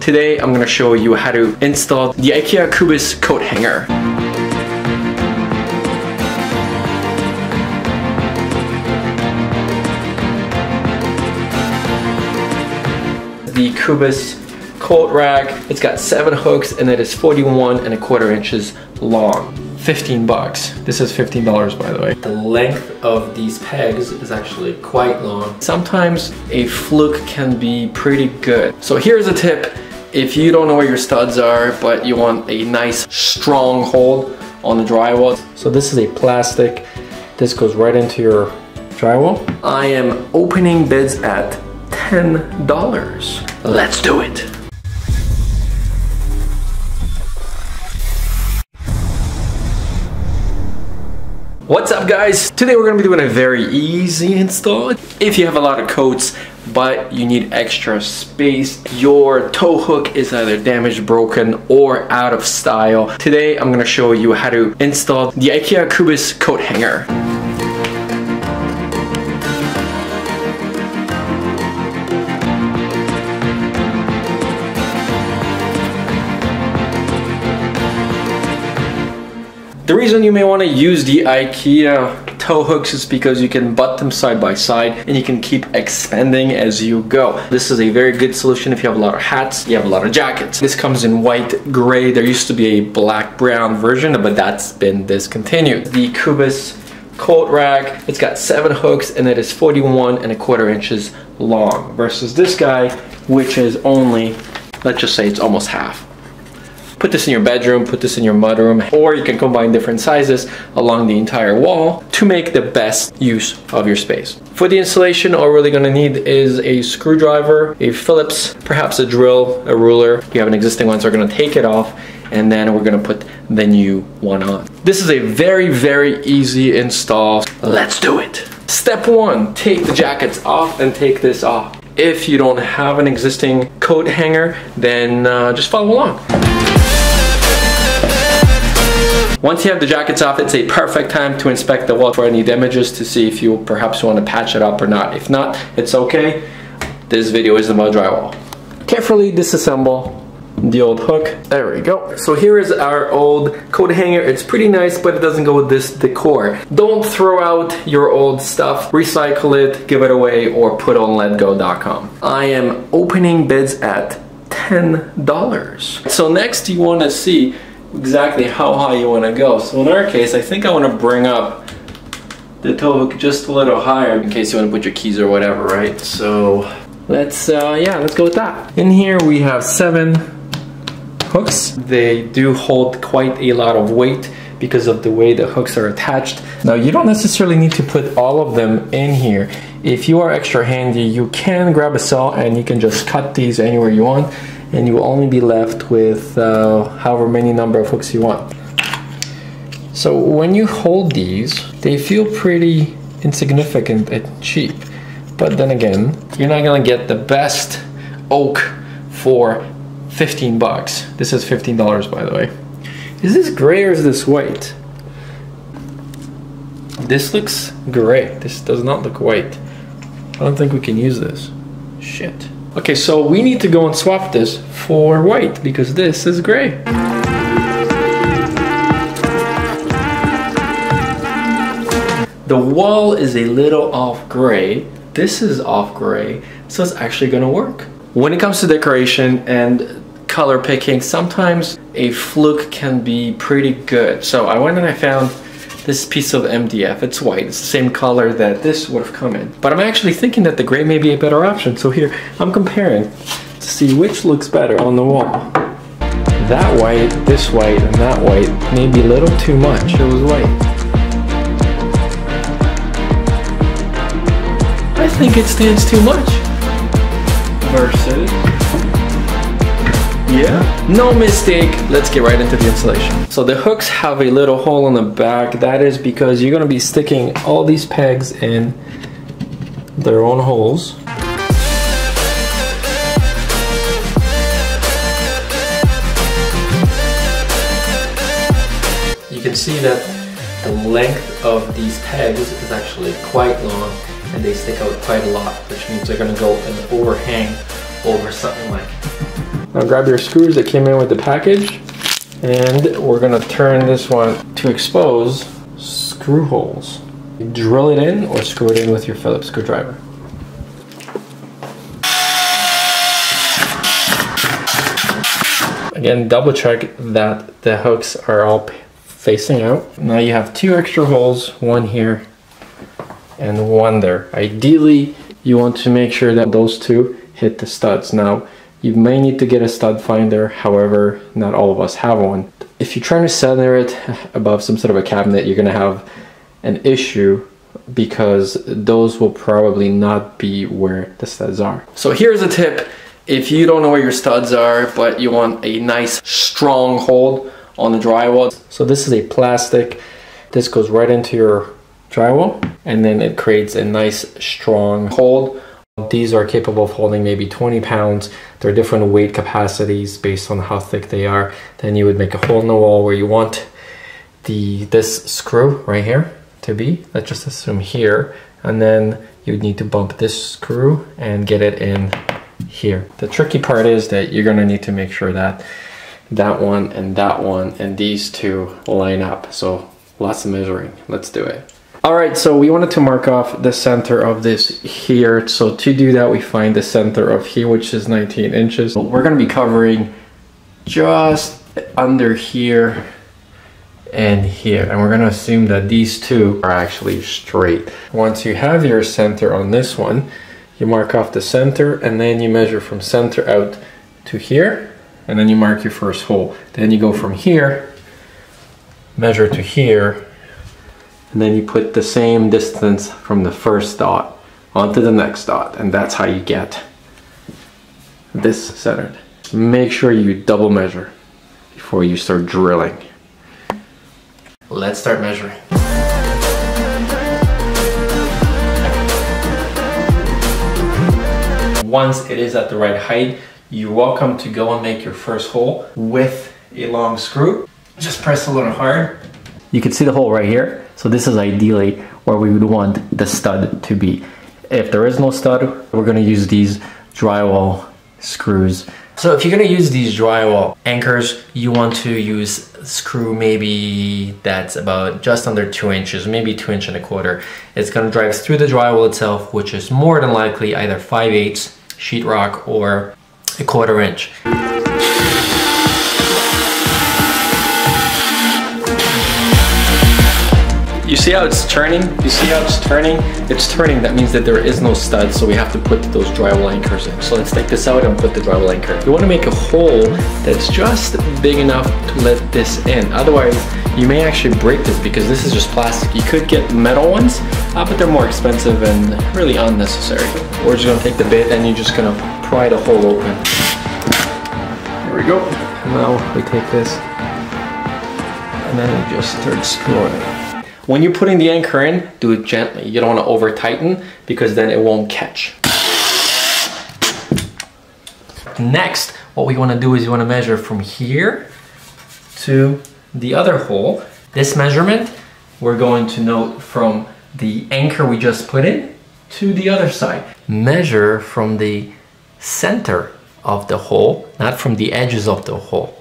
Today I'm going to show you how to install the IKEA KUBBIS coat hanger. The KUBBIS Coat Rack, it's got 7 hooks and it is 41¼ inches long. 15 bucks. This is $15 by the way. The length of these pegs is actually quite long. Sometimes a fluke can be pretty good. So here's a tip. If you don't know where your studs are, but you want a nice strong hold on the drywall. So this is a plastic. This goes right into your drywall. I am opening bids at $10. Let's do it. What's up guys? Today we're going to be doing a very easy install. If you have a lot of coats but you need extra space, your tow hook is either damaged, broken, or out of style. Today I'm going to show you how to install the IKEA KUBBIS coat hanger. The reason you may want to use the IKEA tow hooks is because you can butt them side by side and you can keep expanding as you go. This is a very good solution if you have a lot of hats, you have a lot of jackets. This comes in white, gray. There used to be a black brown version, but that's been discontinued. The KUBBIS Coat Rack, it's got 7 hooks and it is 41¼ inches long versus this guy, which is only, let's just say it's almost half. Put this in your bedroom, put this in your mudroom, or you can combine different sizes along the entire wall to make the best use of your space. For the installation, all we're really going to need is a screwdriver, a Phillips, perhaps a drill, a ruler. If you have an existing one, so we're going to take it off and then we're going to put the new one on. This is a very, very easy install. Let's do it. Step 1, take the jackets off and take this off. If you don't have an existing coat hanger, then just follow along. Once you have the jackets off, it's a perfect time to inspect the wall for any damages to see if you perhaps want to patch it up or not. If not, it's okay. This video is about drywall. Carefully disassemble the old hook. There we go. So here is our old coat hanger. It's pretty nice, but it doesn't go with this decor. Don't throw out your old stuff. Recycle it, give it away, or put on letgo.com. I am opening bids at $10. So next you want to see exactly how high you want to go. So in our case, I think I want to bring up the tow hook just a little higher in case you want to put your keys or whatever, right? So let's go with that. In here we have 7 hooks. They do hold quite a lot of weight because of the way the hooks are attached. Now you don't necessarily need to put all of them in here. If you are extra handy, you can grab a saw and you can just cut these anywhere you want, and you will only be left with however many number of hooks you want. So when you hold these, they feel pretty insignificant and cheap. But then again, you're not gonna get the best oak for 15 bucks. This is $15 by the way. Is this gray or is this white? This looks gray. This does not look white. I don't think we can use this. Shit. Okay, so we need to go and swap this for white because this is gray. The wall is a little off gray. This is off gray, so it's actually gonna work. When it comes to decoration and color picking, sometimes a fluke can be pretty good. So I went and I found this piece of MDF. It's white. It's the same color that this would have come in. But I'm actually thinking that the gray may be a better option. So here, I'm comparing to see which looks better on the wall. That white, this white, and that white may be a little too much. It was white. I think it stands too much. Versus, yeah, no mistake. Let's get right into the installation. So the hooks have a little hole in the back. That is because you're gonna be sticking all these pegs in their own holes. You can see that the length of these pegs is actually quite long and they stick out quite a lot, which means they're gonna go and overhang over something like Now grab your screws that came in with the package, and we're gonna turn this one to expose screw holes. Drill it in or screw it in with your Phillips screwdriver. Again, double check that the hooks are all facing out. Now you have 2 extra holes, one here and one there. Ideally, you want to make sure that those 2 hit the studs. Now, you may need to get a stud finder, however, not all of us have one. If you're trying to center it above some sort of a cabinet, you're gonna have an issue because those will probably not be where the studs are. So here's a tip. If you don't know where your studs are, but you want a nice strong hold on the drywall. So this is a plastic. This goes right into your drywall, and then it creates a nice strong hold. These are capable of holding maybe 20 pounds. There are different weight capacities based on how thick they are. Then you would make a hole in the wall where you want this screw right here to be. Let's just assume here. And then you would need to bump this screw and get it in here. The tricky part is that you're gonna need to make sure that that one and these 2 line up. So lots of measuring. Let's do it. All right, so we wanted to mark off the center of this here. So to do that, we find the center of here, which is 19 inches. We're gonna be covering just under here and here. And we're gonna assume that these 2 are actually straight. Once you have your center on this one, you mark off the center, and then you measure from center out to here, and then you mark your first hole. Then you go from here, measure to here, and then you put the same distance from the first dot onto the next dot, and that's how you get this centered. Make sure you double measure before you start drilling. Let's start measuring. Once it is at the right height, you're welcome to go and make your first hole with a long screw. Just press a little hard. You can see the hole right here. So this is ideally where we would want the stud to be. If there is no stud, we're gonna use these drywall screws. So if you're gonna use these drywall anchors, you want to use screw maybe that's about just under 2 inches, maybe 2 1/4 inches. It's gonna drive through the drywall itself, which is more than likely either 5/8 sheetrock or 1/4 inch. You see how it's turning? You see how it's turning? It's turning, that means that there is no stud, so we have to put those drywall anchors in. So let's take this out and put the drywall anchor. You want to make a hole that's just big enough to let this in. Otherwise, you may actually break this because this is just plastic. You could get metal ones, but they're more expensive and really unnecessary. We're just gonna take the bit and you're just gonna pry the hole open. There we go. Now we take this and then we just start screwing it. When you're putting the anchor in, do it gently. You don't want to over tighten because then it won't catch. Next, what we want to do is you want to measure from here to the other hole. This measurement, we're going to note from the anchor we just put in to the other side. Measure from the center of the hole, not from the edges of the hole.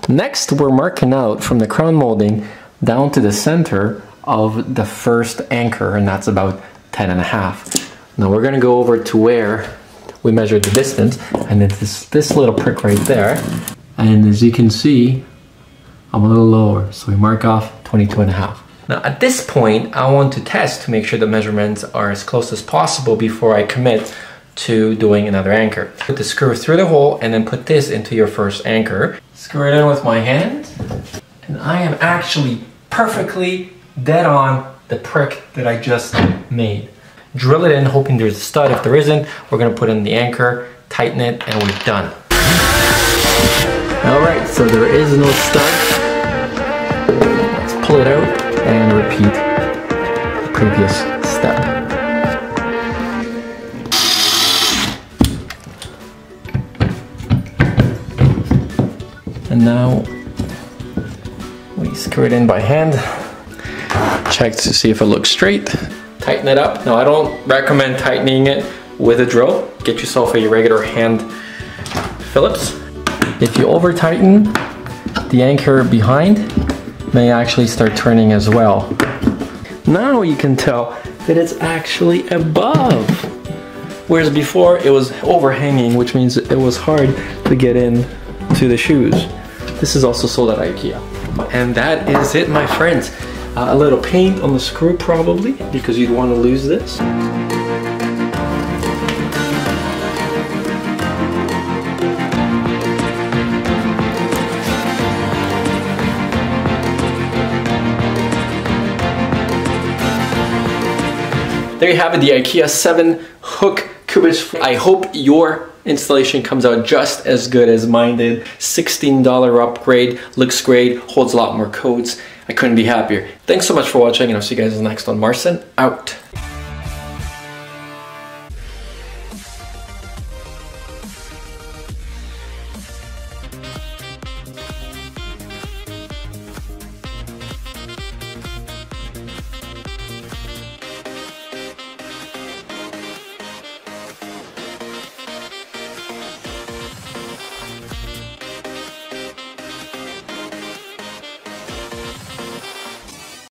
Next, we're marking out from the crown molding down to the center of the first anchor, and that's about 10.5. Now we're gonna go over to where we measured the distance, and it's this little prick right there. And as you can see, I'm a little lower, so we mark off 22.5. Now at this point, I want to test to make sure the measurements are as close as possible before I commit to doing another anchor. Put the screw through the hole and then put this into your first anchor. Screw it in with my hand, and I am actually perfectly dead on the prick that I just made. Drill it in, hoping there's a stud. If there isn't, we're gonna put in the anchor, tighten it, and we're done. All right, so there is no stud. Let's pull it out and repeat the previous step. And now we screw it in by hand. Check to see if it looks straight. Tighten it up. Now I don't recommend tightening it with a drill. Get yourself a regular hand Phillips. If you over tighten, the anchor behind may actually start turning as well. Now you can tell that it's actually above. Whereas before it was overhanging, which means it was hard to get in to the shoes. This is also sold at IKEA. And that is it, my friends. A little paint on the screw probably, because you'd want to lose this. There you have it, the IKEA 7-hook Kubbis. I hope your installation comes out just as good as mine did. $16 upgrade, looks great, holds a lot more coats. I couldn't be happier. Thanks so much for watching, and I'll see you guys in the next one. Marcin, out.